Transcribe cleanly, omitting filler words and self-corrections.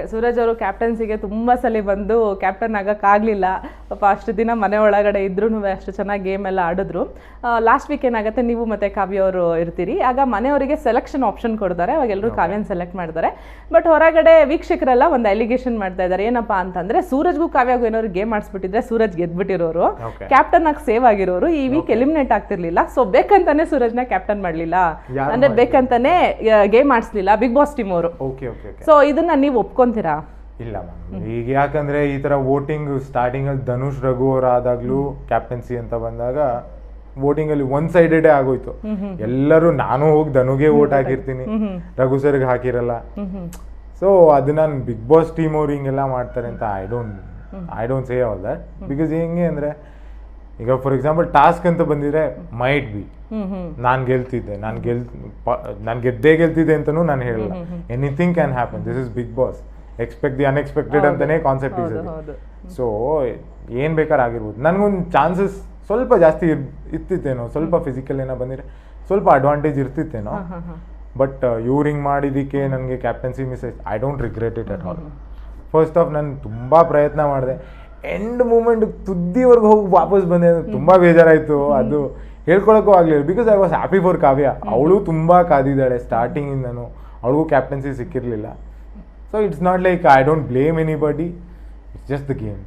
ಸೂರಜ್ ಅವರು ಕ್ಯಾಪ್ಟನ್ಸಿಗೆ ತುಂಬ ಸಲ ಬಂದು ಕ್ಯಾಪ್ಟನ್ ಆಗೋಕ್ಕಾಗಲಿಲ್ಲ. ಪಾಪ ಅಷ್ಟು ದಿನ ಮನೆ ಒಳಗಡೆ ಇದ್ರೂ ಅಷ್ಟು ಚೆನ್ನಾಗಿ ಗೇಮ್ ಎಲ್ಲ ಆಡಿದ್ರು. ಲಾಸ್ಟ್ ವೀಕ್ ಏನಾಗುತ್ತೆ, ನೀವು ಮತ್ತು ಕಾವ್ಯ ಅವರು ಇರ್ತೀರಿ, ಆಗ ಮನೆಯವರಿಗೆ ಸೆಲೆಕ್ಷನ್ ಆಪ್ಷನ್ ಕೊಡ್ತಾರೆ. ಅವಾಗ ಎಲ್ಲರೂ ಕಾವ್ಯನ ಸೆಲೆಕ್ಟ್ ಮಾಡ್ತಾರೆ. ಬಟ್ ಹೊರಗಡೆ ವೀಕ್ಷಕರೆಲ್ಲ ಒಂದು ಅಲಿಗೇಷನ್ ಮಾಡ್ತಾ ಇದ್ದಾರೆ. ಏನಪ್ಪ ಅಂತಂದರೆ, ಸೂರಜ್ಗೂ ಕಾವ್ಯಗೂ ಏನಾದ್ರು ಗೇಮ್ ಆಡಿಸ್ಬಿಟ್ಟಿದ್ರೆ ಸೂರಜ್ ಗೆದ್ಬಿಟ್ಟಿರೋರು, ಕ್ಯಾಪ್ಟನ್ ಆಗಿ ಸೇವ್ ಆಗಿರೋರು ಈ ವೀಕ್ ಎಲಿಮಿನೇಟ್ ಆಗ್ತಿರ್ಲಿಲ್ಲ. ಸೊ ಬೇಕಂತಾನೆ ಸೂರಜ್ನ ಕ್ಯಾಪ್ಟನ್ ಮಾಡಲಿಲ್ಲ, ಅಂದರೆ ಬೇಕಂತಾನೆ ಗೇಮ್ ಆಡಿಸ್ಲಿಲ್ಲ ಬಿಗ್ ಬಾಸ್ ಟೀಮ್ ಅವರು. ಸೊ ಇದನ್ನ ನೀವು ಒಪ್ಕೊಂತೀರಾ? ಇಲ್ಲ ಮ್ಯಾಮ್, ಈಗ ಯಾಕಂದ್ರೆ ಈ ತರ ವೋಟಿಂಗ್ ಸ್ಟಾರ್ಟಿಂಗ್ ಅಲ್ಲಿ ಧನುಷ್ ರಘು ಅವ್ರು ಆದಾಗ್ಲೂ ಕ್ಯಾಪ್ಟನ್ಸಿ ಅಂತ ಬಂದಾಗ ವೋಟಿಂಗ್ ಅಲ್ಲಿ ಒನ್ ಸೈಡೆಡ್ ಆಗೋಯ್ತು. ಎಲ್ಲರೂ ನಾನು ಹೋಗಿ ಧನುಗೆ ವೋಟ್ ಹಾಕಿರ್ತೀನಿ, ರಘು ಸರ್ಗೆ ಹಾಕಿರಲ್ಲ. ಸೊ ಅದು ನಾನು ಬಿಗ್ ಬಾಸ್ ಟೀಮ್ ಅವ್ರು ಹಿಂಗೆಲ್ಲ ಮಾಡ್ತಾರೆ ಅಂತ I don't say all that. Because ಹೆಂಗೆ ಅಂದ್ರೆ, ಈಗ ಫಾರ್ ಎಕ್ಸಾಂಪಲ್ ಟಾಸ್ಕ್ ಅಂತ ಬಂದಿದ್ರೆ ಮೈಟ್ ಬಿ ನಾನು ಗೆಲ್ತಿದ್ದೆ, ನಾನು ಗೆದ್ದೇ ಗೆಲ್ತಿದ್ದೆ ಅಂತನೂ ನಾನು ಹೇಳಲ್ಲ. Anything can happen, this is Bigg Boss, expect the unexpected ಅಂತಾನೆ ಕಾನ್ಸೆಪ್ಟ್ ಇದೆ. ಸೊ ಏನ್ ಬೇಕಾದ್ರೆ ಆಗಿರ್ಬೋದು. ನನಗೊಂದು ಚಾನ್ಸಸ್ ಸ್ವಲ್ಪ ಜಾಸ್ತಿ ಇರ್ತಿತ್ತೇನೋ, ಸ್ವಲ್ಪ ಫಿಸಿಕಲ್ ಏನೋ ಬಂದಿದ್ರೆ ಸ್ವಲ್ಪ ಅಡ್ವಾಂಟೇಜ್ ಇರ್ತಿತ್ತೇನೋ. ಬಟ್ ಇವ್ರು ಹಿಂಗೆ ಮಾಡಿದ್ದಕ್ಕೆ ನನಗೆ ಕ್ಯಾಪ್ಟನ್ಸಿ ಮಿಸ್ ಆಯ್ತು. I don't regret it at all. First of ನಾನು ತುಂಬಾ ಪ್ರಯತ್ನ ಮಾಡಿದೆ, ಎಂಡ್ ಮೂಮೆಂಟ್ ತುದ್ದಿವರೆಗೂ ಹೋಗಿ ವಾಪಸ್ ಬಂದೆ. ತುಂಬಾ ಬೇಜಾರಾಯ್ತು, ಅದು ಹೇಳ್ಕೊಳಕ್ಕೂ ಆಗ್ಲಿಲ್ಲ. Because I was happy for Kavya. ಅವಳು ತುಂಬಾ ಕಾದಿದ್ದಾಳೆ ಸ್ಟಾರ್ಟಿಂಗ್ ಇಂದನು, ಅವಳಿಗೂ ಕ್ಯಾಪ್ಟನ್ಸಿ ಸಿಕ್ಕಿರ್ಲಿಲ್ಲ. So it's not like I don't blame anybody, it's just the game.